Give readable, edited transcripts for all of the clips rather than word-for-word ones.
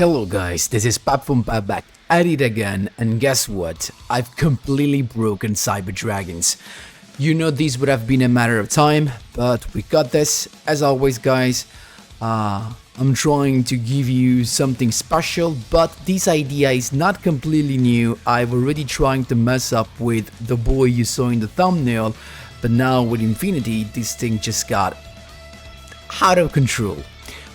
Hello guys, this is Pap from Pap back at it again, and guess what? I've completely broken Cyber Dragons. You know this would have been a matter of time, but we got this. As always guys, I'm trying to give you something special, but this idea is not completely new. I've already trying to mess up with the boy you saw in the thumbnail, but now with Infinity, this thing just got out of control.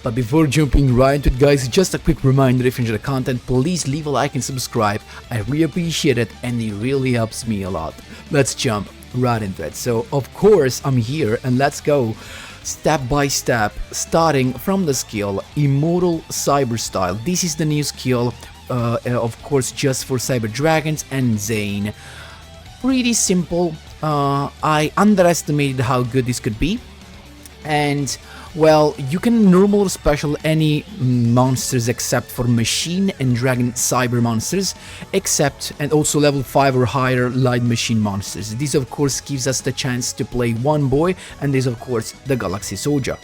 But before jumping right into it guys, just a quick reminder, if you enjoy the content, please leave a like and subscribe. I really appreciate it and it really helps me a lot. Let's jump right into it. So of course I'm here and let's go step by step, starting from the skill Immortal Cyber Style. This is the new skill, of course just for Cyber Dragons and Zane. Pretty simple. I underestimated how good this could be. And well, you can normal or special any monsters except for machine and dragon cyber monsters, except and also level 5 or higher light machine monsters. This of course gives us the chance to play one boy, and this of course the Galaxy Soldier.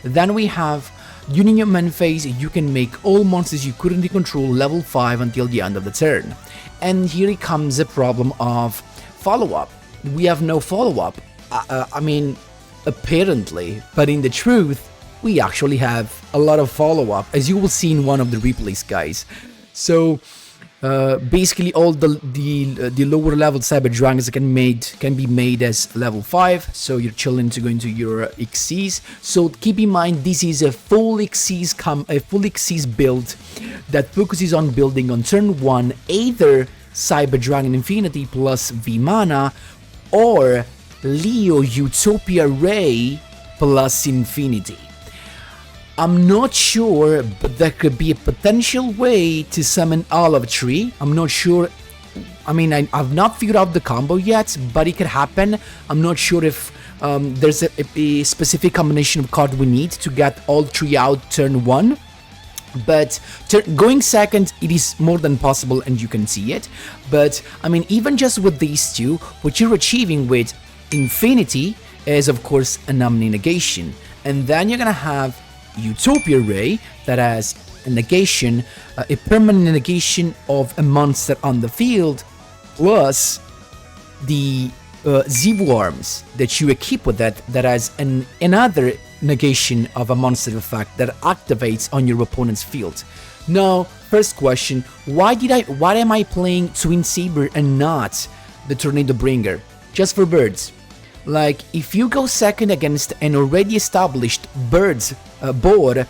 Then we have during your main phase, you can make all monsters you currently control level 5 until the end of the turn. And here comes a problem of follow-up. We have no follow-up. I mean, apparently, but in the truth, we actually have a lot of follow-up, as you will see in one of the replays, guys. So basically, all the lower level Cyber Dragons can be made as level 5. So you're chilling to go into your XCs. So keep in mind, this is a full XCs build that focuses on building on turn 1 either Cyber Dragon Infinity plus V mana or Leo Utopia Ray plus Infinity. I'm not sure, but there could be a potential way to summon all of 3. I'm not sure. I mean, I've not figured out the combo yet, but it could happen. I'm not sure if there's a specific combination of cards we need to get all 3 out turn 1. But going second, it is more than possible, and you can see it. But I mean, even just with these two, what you're achieving with Infinity is of course an Omni negation, and then you're gonna have Utopia Ray that has a negation, a permanent negation of a monster on the field, plus the Zivu arms that you equip with that has another negation of a monster effect that activates on your opponent's field. Now, first question, why am I playing Twin Saber and not the Tornado Bringer? Just for birds. Like, if you go second against an already established birds board,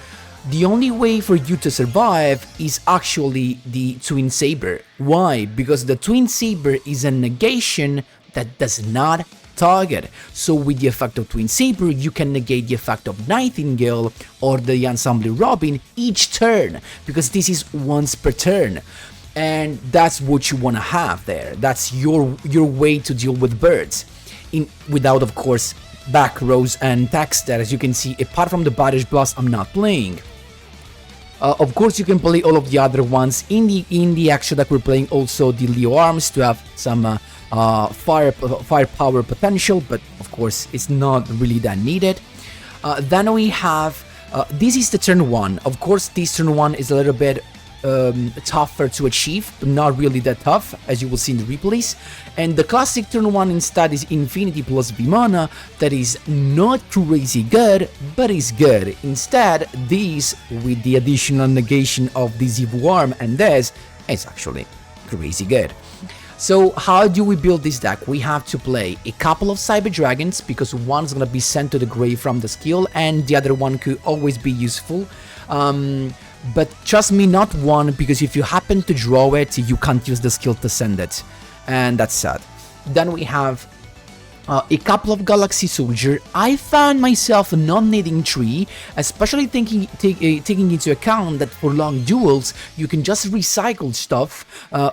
the only way for you to survive is actually the Twin Saber. Why? Because the Twin Saber is a negation that does not target. So with the effect of Twin Saber, you can negate the effect of Nightingale or the Ensemble Robin each turn, because this is once per turn. And that's what you want to have there. That's your way to deal with birds. Without, of course, back rows and text that, as you can see, apart from the Barish Blast, I'm not playing. Of course, you can play all of the other ones in the extra deck. We're playing also the Leo arms to have some firepower potential, but of course, it's not really that needed. Then we have this is the turn 1. Of course, this turn 1 is a little bit tougher to achieve, but not really that tough, as you will see in the replays. And the classic turn 1 instead is Infinity plus Vimana, that is not crazy good, but is good. Instead, this with the additional negation of the Zivu arm and this is actually crazy good. So how do we build this deck? We have to play a couple of Cyber Dragons, because one's gonna be sent to the grave from the skill and the other one could always be useful. But trust me, not one, because if you happen to draw it, you can't use the skill to send it, and that's sad. Then we have a couple of Galaxy Soldier. I found myself not needing 3, especially taking into account that for long duels, you can just recycle stuff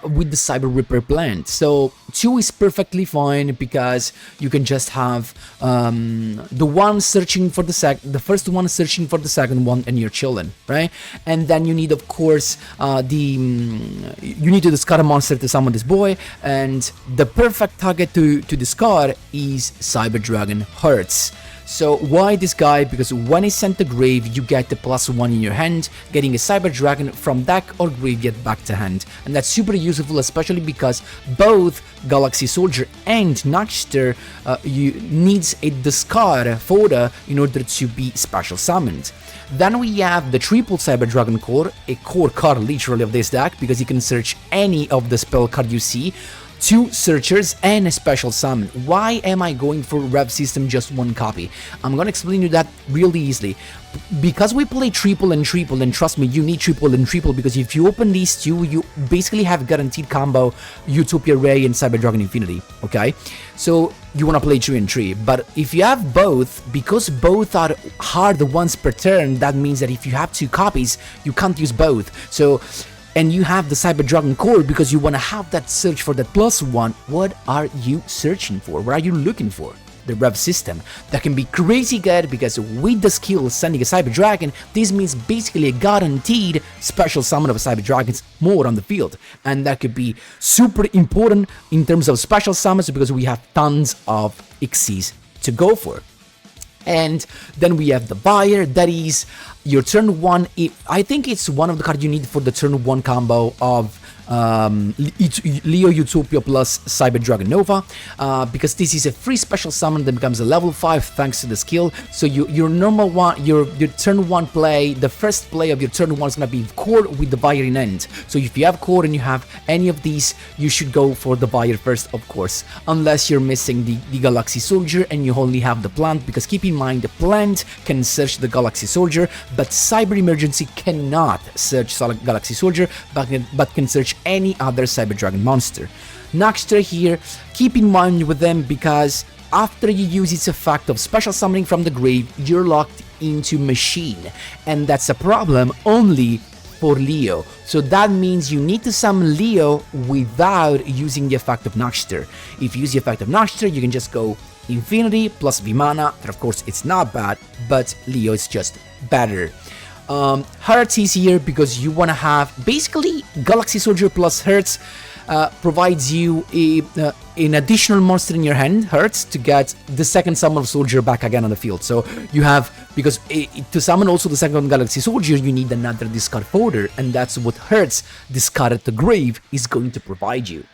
with the Cyber Ripper plant. So 2 is perfectly fine, because you can just have the one searching for the first one searching for the second one, and you're chilling, right? And then you need, of course, you need to discard a monster to summon this boy, and the perfect target to discard is is Cyber Dragon Hearts. So why this guy? Because when it's sent to grave, you get the +1 in your hand, getting a Cyber Dragon from deck or graveyard back to hand. And that's super useful, especially because both Galaxy Soldier and Nightster needs a discard photo in order to be special summoned. Then we have the triple Cyber Dragon core, a core card literally of this deck, because you can search any of the spell card you see, 2 searchers and a special summon. Why am I going for rev system just 1 copy? I'm gonna explain you that really easily. Because we play triple, and trust me, you need triple and triple, because if you open these 2, you basically have guaranteed combo Utopia Ray and Cyber Dragon Infinity, okay? So you wanna play 3 and 3, but if you have both, because both are hard once per turn, that means that if you have 2 copies, you can't use both. So, and you have the Cyber Dragon core because you want to have that search for that +1, what are you searching for? What are you looking for? The rev system. That can be crazy good, because with the skill sending a Cyber Dragon, this means basically a guaranteed special summon of a Cyber Dragons more on the field. And that could be super important in terms of special summons, because we have tons of Xyz to go for. And then we have the buyer, that is your turn 1. I think it's one of the cards you need for the turn 1 combo of Leo Utopia plus Cyber Dragon Nova, because this is a free special summon that becomes a level 5 thanks to the skill. So your normal one, your turn 1 play, the first play of your turn 1 is gonna be core with the buyer in end. So if you have core and you have any of these, you should go for the buyer first, of course, unless you're missing the Galaxy Soldier and you only have the plant, because keep in mind the plant can search the Galaxy Soldier, but Cyber Emergency cannot search Galaxy Soldier, but can search any other Cyber Dragon monster. Nightster here, keep in mind with them, because after you use its effect of special summoning from the grave, you're locked into machine, and that's a problem only for Leo. So that means you need to summon Leo without using the effect of Nightster. If you use the effect of Nightster, you can just go Infinity plus Vimana, that of course it's not bad, but Leo is just better. Hearts is here because you want to have basically Galaxy Soldier plus Hearts provides you an additional monster in your hand, Hearts, to get the second summon of Soldier back again on the field. So you have, because to summon also the second Galaxy Soldier, you need another discard folder, and that's what Hearts discarded to grave is going to provide you.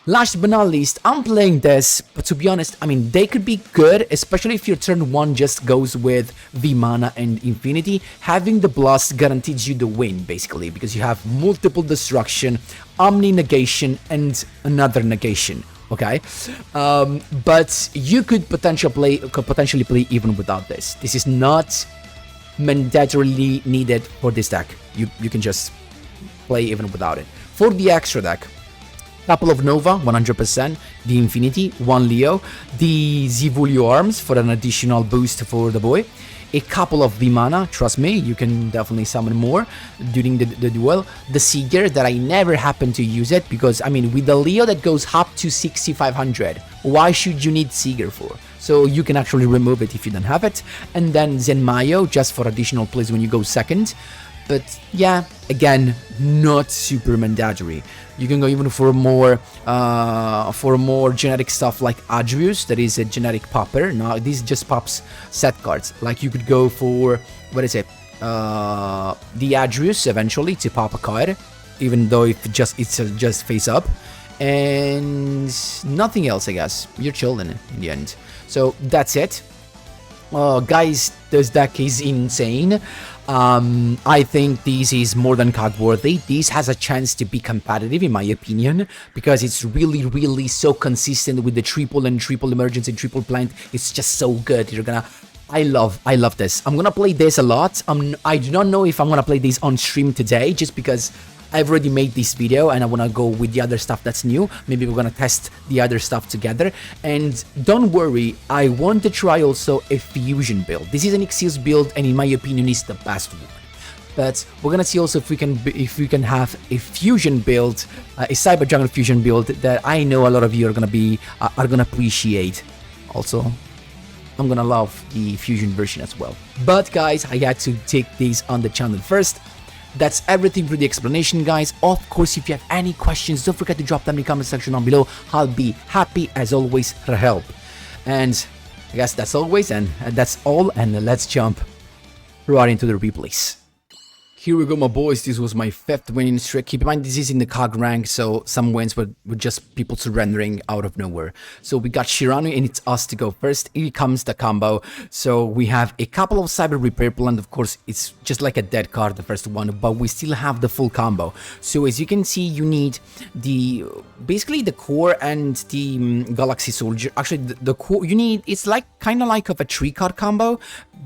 Last but not least, I'm playing this, but to be honest, I mean, they could be good, especially if your turn 1 just goes with Vimana and Infinity. Having the Blast guarantees you the win, basically, because you have multiple destruction, Omni negation, and another negation, okay? But you could potentially play even without this. This is not mandatorily needed for this deck. You can just play even without it. For the extra deck, couple of Nova, 100%, the Infinity, 1 Leo, the Zivulio Arms for an additional boost for the boy, a couple of Vimana, trust me, you can definitely summon more during the duel, the Seeger that I never happen to use it, because, I mean, with the Leo that goes up to 6500, why should you need Seeger for? So you can actually remove it if you don't have it, and then Zenmayo, just for additional plays when you go second. But yeah, again, not super mandatory. You can go even for more generic stuff like Adrius, that is a generic popper. Now this just pops set cards. Like you could go for, what is it? The Adrius eventually to pop a card, even though it's just face up, and nothing else. I guess you're chilling in the end. So that's it. Guys, this deck is insane. I think this is more than card worthy. This has a chance to be competitive in my opinion, because it's really so consistent with the triple and triple emergence and triple plant. It's just so good. I love this. I'm gonna play this a lot. I do not know if I'm gonna play this on stream today, just because I've already made this video and I want to go with the other stuff that's new. Maybe we're going to test the other stuff together. And don't worry, I want to try also a fusion build. This is an Xyz build, and in my opinion is the best one. But we're going to see also if we can have a fusion build, a Cyber Dragon fusion build that I know a lot of you are going to appreciate. Also, I'm going to love the fusion version as well. But guys, I had to take this on the channel first. That's everything for the explanation, guys. Of course, if you have any questions, don't forget to drop them in the comment section down below. I'll be happy, as always, to help. And I guess that's always, and that's all, and let's jump right into the replays. Here we go, my boys. This was my 5th winning streak. Keep in mind, this is in the COG rank, so some wins were just people surrendering out of nowhere. So we got Shiranui, and it's us to go first. Here comes the combo. So we have a couple of Cyber Repair Plant. Of course, it's just like a dead card, the first one, but we still have the full combo. So as you can see, you need basically the core and the Galaxy Soldier. Actually, the core you need, it's like kind of like of a 3-card combo,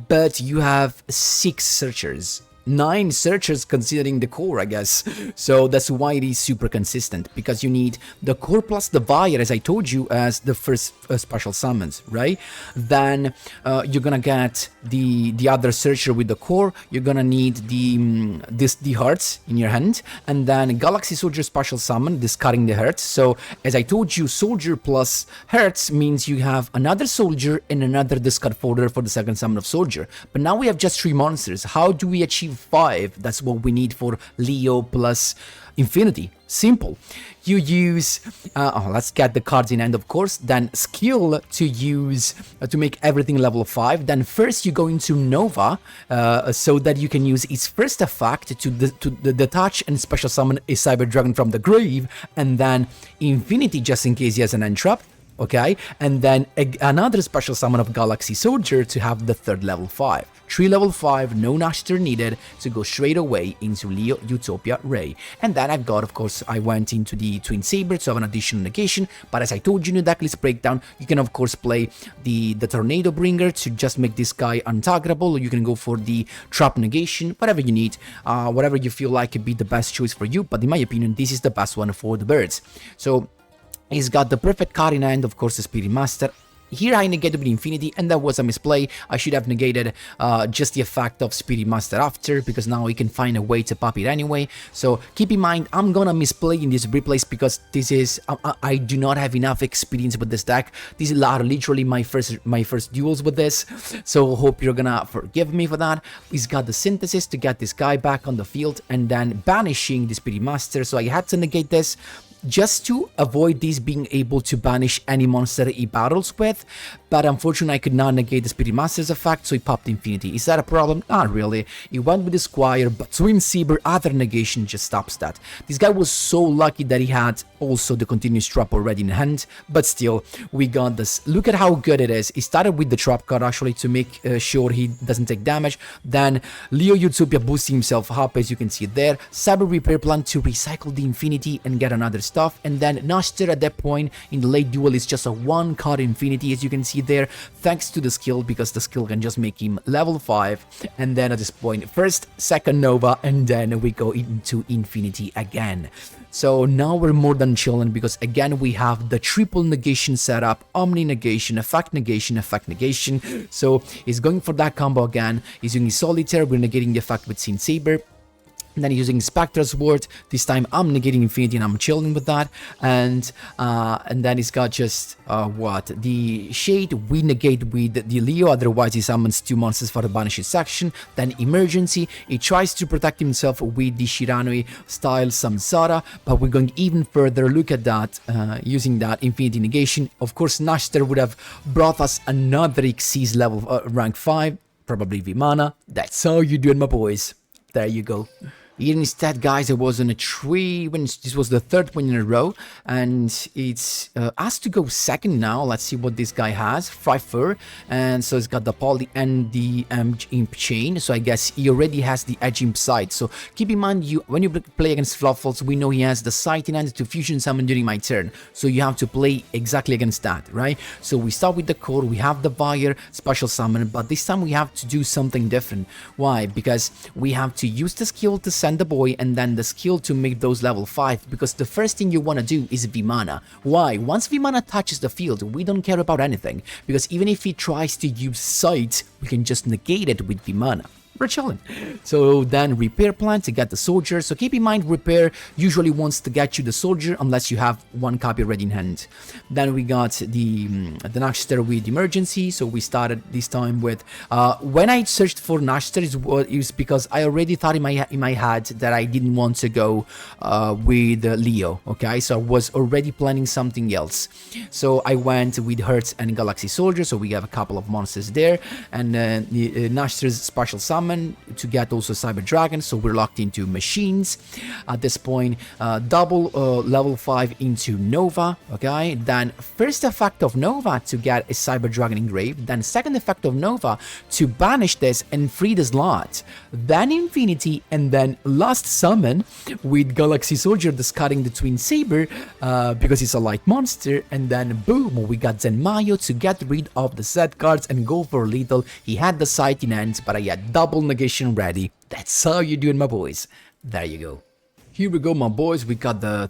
but you have 6 searchers. 9 searchers considering the core, I guess. So that's why it is super consistent, because you need the core plus the Vire, as I told you, as the first special summons, right? Then you're gonna get the other searcher with the core. You're gonna need the hearts in your hand, and then Galaxy Soldier special summon, discarding the hearts. So as I told you, soldier plus hearts means you have another soldier and another discard folder for the second summon of soldier. But now we have just 3 monsters. How do we achieve 5? That's what we need for Leo plus Infinity. Simple. You use let's get the cards in hand, of course. Then skill to use to make everything level 5. Then first you go into Nova so that you can use its first effect to detach and special summon a Cyber Dragon from the grave, and then Infinity just in case he has an entrap. Okay, and then another special summon of Galaxy Soldier to have the 3rd level 5. 3 level 5, no Nashter needed, to go straight away into Leo Utopia Ray. And then I've got, of course, I went into the Twin Saber to have an additional negation, but as I told you in the deck list breakdown, you can of course play the Tornado Bringer to just make this guy untargetable, or you can go for the Trap Negation, whatever you need, whatever you feel like could be the best choice for you, but in my opinion, this is the best one for the birds. So he's got the perfect card in hand, of course, the Spirit Master. Here I negated with Infinity, and that was a misplay. I should have negated just the effect of Spirit Master after, because now we can find a way to pop it anyway. So keep in mind, I'm gonna misplay in this replays because this is I do not have enough experience with this deck. These are literally my first duels with this, so hope you're gonna forgive me for that. He's got the Synthesis to get this guy back on the field, and then banishing the Spirit Master. So I had to negate this, just to avoid these being able to banish any monster he battles with, but unfortunately I could not negate the Spirit Master's effect, so he popped Infinity. Is that a problem? Not really. He went with the Squire, but Twin Saber, other negation just stops that. This guy was so lucky that he had also the continuous trap already in hand, but still, we got this. Look at how good it is. He started with the trap card actually to make sure he doesn't take damage, then Leo Utopia boosting himself up, as you can see there, Cyber Repair Plant to recycle the Infinity and get another stuff, and then Nashter at that point in the late duel is just a 1-card Infinity, as you can see there, thanks to the skill, because the skill can just make him level 5, and then at this point, first, second Nova, and then we go into Infinity again. So now we're more than chilling, because again we have the triple negation setup, Omni negation, effect negation, effect negation. So he's going for that combo again, he's using Solitaire, we're negating the effect with Sin Saber. And then using Spectre's Ward. This time I'm negating Infinity and I'm chilling with that. And then he's got just the Shade we negate with the Leo, otherwise he summons 2 monsters for the banished section. Then Emergency, he tries to protect himself with the Shiranui style Samsara, but we're going even further. Look at that, using that Infinity negation. Of course, Nashter would have brought us another Xyz level rank 5, probably Vimana. That's how you do it, my boys. There you go. Here instead, guys, I was on a 3 wins. This was the 3rd win in a row, and it's asked to go second now. Let's see what this guy has. 5-4, and so it's got the Poly and the Imp Chain. So I guess he already has the Edge Imp Sight. So keep in mind, when you play against Fluffals, we know he has the Sight in hand to fusion summon during my turn. So you have to play exactly against that, right? So we start with the core, we have the Vire special summon, but this time we have to do something different. Why? Because we have to use the skill to send the boy, and then the skill to make those level 5, because the first thing you want to do is Vimana. Why? Once Vimana touches the field, we don't care about anything, because even if he tries to use Sight, we can just negate it with Vimana. we're chilling. So then repair plan to get the soldier. So keep in mind, repair usually wants to get you the soldier unless you have one copy already in hand. Then we got the Nashter with emergency. So we started this time with when I searched for Nashter it was because I already thought in my head that I didn't want to go with Leo. Okay, so I was already planning something else. So I went with Hertz and Galaxy Soldier. So we have a couple of monsters there, and Nashter's special summon to get also Cyber Dragon, so we're locked into machines at this point. Double level 5 into Nova, okay? Then first effect of Nova to get a Cyber Dragon engraved, then second effect of Nova to banish this and free the slot, then Infinity, and then last summon with Galaxy Soldier discarding the Twin Saber because it's a light monster, and then boom, we got Zenmayo to get rid of the set cards and go for lethal. He had the sight in hand, but I had double negation ready. That's how you doing, my boys. There you go. Here we go, my boys. We got the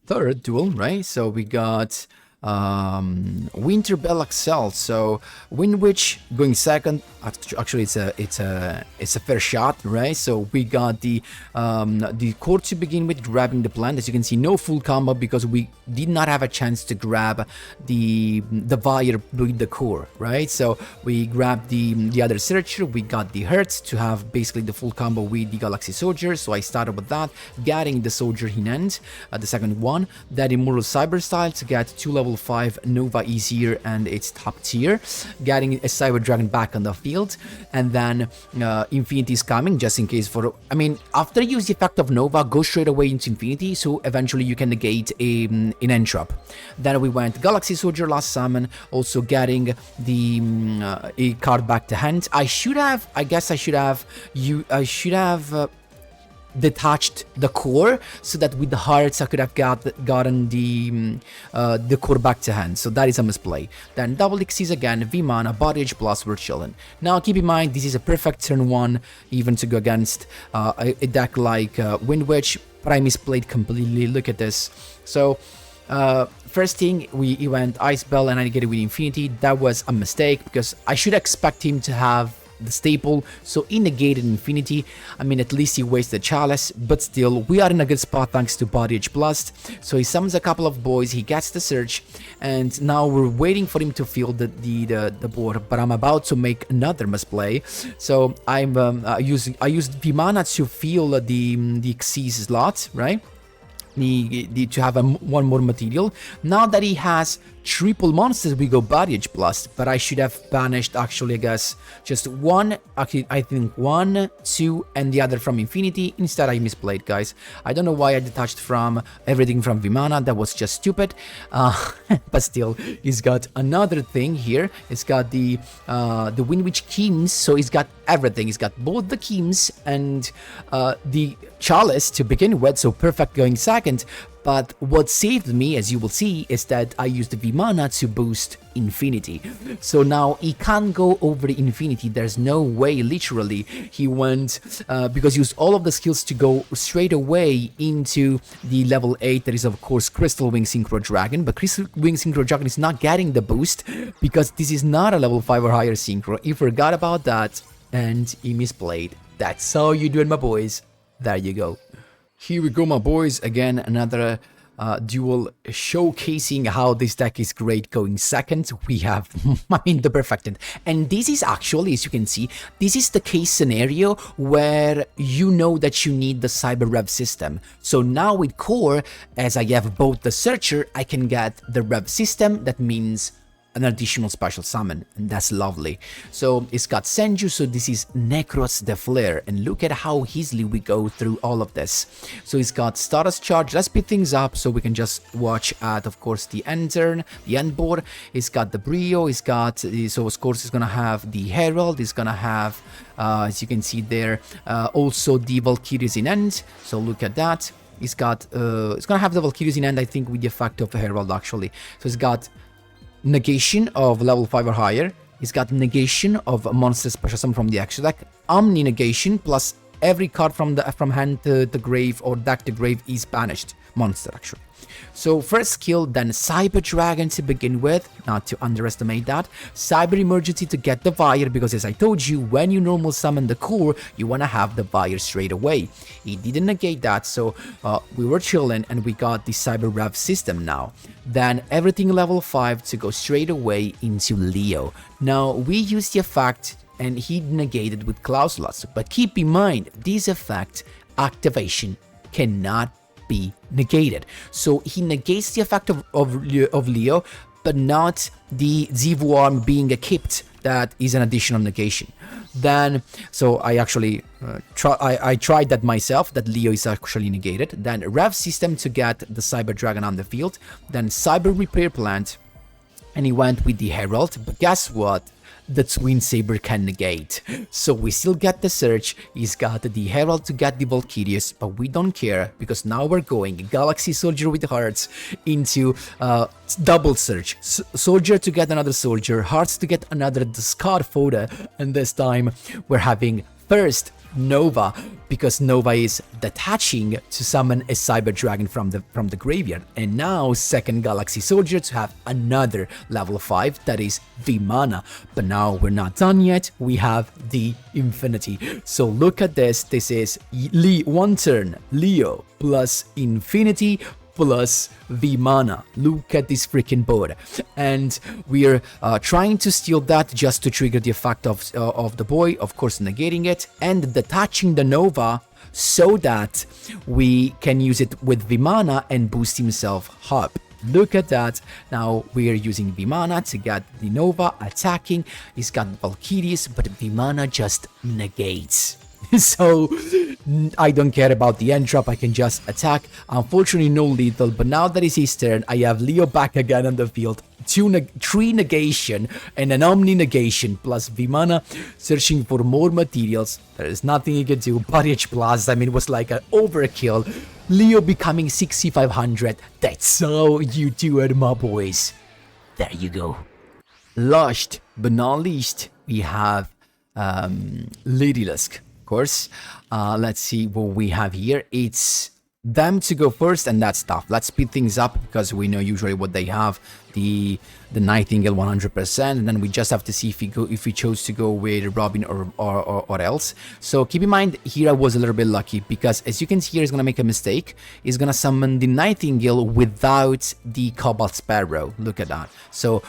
third duel, right? So we got Winter Bell Excel. So Windwitch going second. Actually, it's a fair shot, right? So we got the core to begin with, grabbing the plant. As you can see, no full combo because we did not have a chance to grab the Vire with the core, right? So we grabbed the other searcher. We got the Hertz to have basically the full combo with the Galaxy Soldier. So I started with that, getting the Soldier in end, the second one. That Immortal Cyber Style to get 2 level 5 Nova easier and it's top tier, getting a Cyber Dragon back on the field, and then Infinity is coming just in case for, I mean, after you use the effect of Nova, go straight away into Infinity, so eventually you can negate an Entrap. Then we went Galaxy Soldier last summon, also getting the a card back to hand. I should have detached the core so that with the hearts I could have gotten the core back to hand. So that is a misplay. Then double Xyz again, V-Mana, Body Edge Plus, we're chilling. Now keep in mind, this is a perfect turn 1 even to go against a deck like Windwitch, but I misplayed completely. Look at this. So first thing, he went Ice Bell and I get it with Infinity. That was a mistake because I should expect him to have the staple, so he negated Infinity. I mean, at least he wasted Chalice, but still, we are in a good spot thanks to Body Edge Blast. So he summons a couple of boys, he gets the search, and now we're waiting for him to field the board, but I'm about to make another misplay. So I used V-Mana to field the Xyz slot, right? To have one more material. Now that he has triple monsters, we go Body Edge Blast, but I should have banished, actually, I guess, just one. Actually, I think 1, 2, and the other from Infinity. Instead, I misplayed, guys. I don't know why I detached from everything from V-Mana. That was just stupid. But still, he's got another thing here. It's got the Windwitch Keems, so he's got everything. He's got both the Keems and the Chalice to begin with, so perfect going second. But what saved me, as you will see, is that I used the V-Mana to boost Infinity. So now he can't go over the Infinity. There's no way, literally. He went, because he used all of the skills to go straight away into the level 8. That is, of course, Crystal Wing Synchro Dragon. But Crystal Wing Synchro Dragon is not getting the boost because this is not a level 5 or higher Synchro. He forgot about that and he misplayed. That's how you do it, my boys. There you go. Here we go, my boys. Again, another duel showcasing how this deck is great going second. We have, I mean, the perfected. And this is actually, as you can see, this is the case scenario where you know that you need the Cyber Rev system. So now with Core, as I have both the Searcher, I can get the Rev system. That means an additional special summon, and that's lovely. So it's got Senju, so this is Nekroz the Flare, and look at how easily we go through all of this. So it's got Stardust Charge. Let's speed things up so we can just watch at, of course, the end turn, the end board. It's got the Brio, it's got, so of course it's gonna have the Herald, it's gonna have, as you can see there, also the Valkyries in end, so look at that. It's got, it's gonna have the Valkyries in end, I think, with the effect of Herald, actually. So it's got negation of level 5 or higher. He's got negation of a monster special summon from the extra deck, omni negation, plus every card from hand to the grave or deck to grave is banished. monster actually. So first skill, then Cyber Dragon to begin with, not to underestimate that. Cyber Emergency to get the Fire, because as I told you, when you normal summon the core, you want to have the Fire straight away. He didn't negate that, so we were chilling and we got the Cyber Rev system now. Then everything level 5 to go straight away into Leo. Now we use the effect and he negated with Clausulas, but keep in mind, this effect activation cannot be negated. So he negates the effect of Leo, but not the Zivu arm being equipped. That is an additional negation. Then, so I actually I tried that myself, that Leo is actually negated. Then Rev system to get the Cyber Dragon on the field. Then Cyber Repair Plant, and he went with the Herald, but guess what? The Twin Saber can negate. So we still get the Search, he's got the Herald to get the Valkyrius, but we don't care, because now we're going Galaxy Soldier with Hearts into double Search. Soldier to get another Soldier, Hearts to get another Discard Photo, and this time we're having first Nova, because Nova is detaching to summon a Cyber Dragon from the graveyard, and now second Galaxy Soldier to have another level 5, that is Vimana. But now we're not done yet, we have the Infinity. So look at this, this is one turn Leo plus Infinity plus Vimana. Look at this freaking board, and we're trying to steal that just to trigger the effect of the boy, of course negating it, and detaching the Nova so that we can use it with Vimana and boost himself up. Look at that. Now we are using Vimana to get the Nova attacking. He's got Valkyries, but Vimana just negates. So I don't care about the end drop, I can just attack. Unfortunately no lethal, but now that it's his turn, I have Leo back again on the field. 3 negation and an Omni negation plus Vimana searching for more materials. There is nothing he can do. Body H plus, I mean, it was like an overkill. Leo becoming 6500. That's how you do it, my boys. There you go. Last but not least, we have Lyrilusc. Course. Let's see what we have here. It's them to go first, and that's tough. Let's speed things up because we know usually what they have. The Nightingale 100%, and then we just have to see if we chose to go with Robin or else. So keep in mind here I was a little bit lucky, because as you can see here, he's gonna make a mistake. He's gonna summon the Nightingale without the Cobalt Sparrow. Look at that. So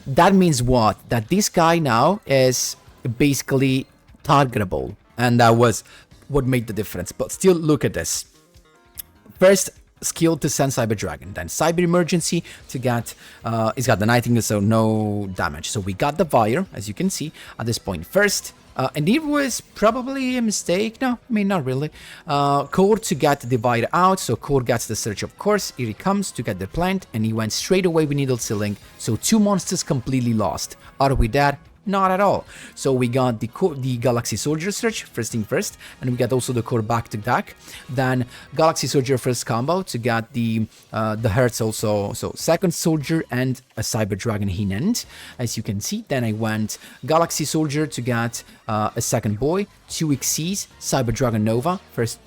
that means what? That this guy now is basically targetable. And that was what made the difference. But still, look at this. First skill to send Cyber Dragon. Then Cyber Emergency to get... he's got the Nightingale, so no damage. So we got the Fire, as you can see, at this point. First, and it was probably a mistake. No, I mean, not really. Core to get the Fire out. So Core gets the Search, of course. Here he comes to get the Plant. And he went straight away with Needle Sealing. So 2 monsters completely lost. Are we dead? Not at all. So we got the Galaxy Soldier Search, first thing first, and we got also the core back to back. Then Galaxy Soldier first combo to get the Hertz also, so second Soldier and a Cyber Dragon Hinend, as you can see. Then I went Galaxy Soldier to get a second boy, 2 Xyz, Cyber Dragon Nova, first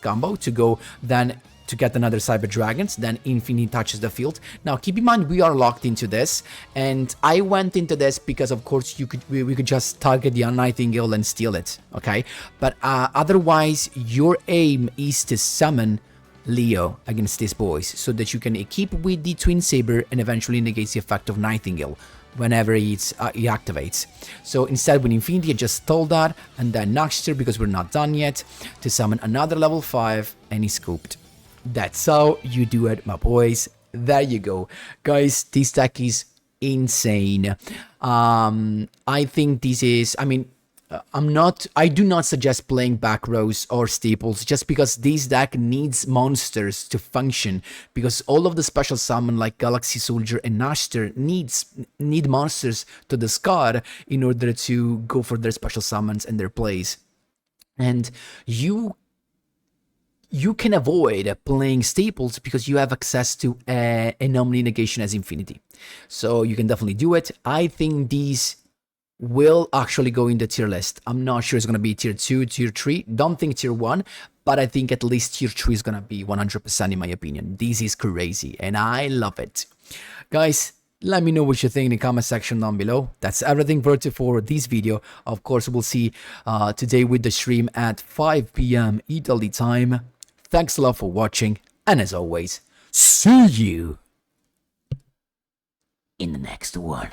combo to go, then to get another Cyber Dragons, then Infinity touches the field. Now keep in mind we are locked into this, and I went into this because of course we could just target the Nightingale and steal it, okay? But otherwise your aim is to summon Leo against these boys, so that you can equip with the Twin Saber and eventually negate the effect of Nightingale whenever he activates. So instead with Infinity I just stole that, and then next year, because we're not done yet, to summon another level 5, and he scooped. That's how you do it, my boys. There you go. Guys, this deck is insane. I think this is, I mean, I do not suggest playing back rows or staples, just because this deck needs monsters to function, because all of the special summon like Galaxy Soldier and Nashter need monsters to discard in order to go for their special summons and their plays. And you can avoid playing staples because you have access to an Omni negation as Infinity. So you can definitely do it. I think these will actually go in the tier list. I'm not sure it's going to be tier 2, tier 3. Don't think tier 1. but I think at least tier 3 is gonna be 100% in my opinion. This is crazy, and I love it. Guys, let me know what you think in the comment section down below. That's everything for this video. Of course, we'll see today with the stream at 5 p.m. Italy time. Thanks a lot for watching, and as always, see you in the next one.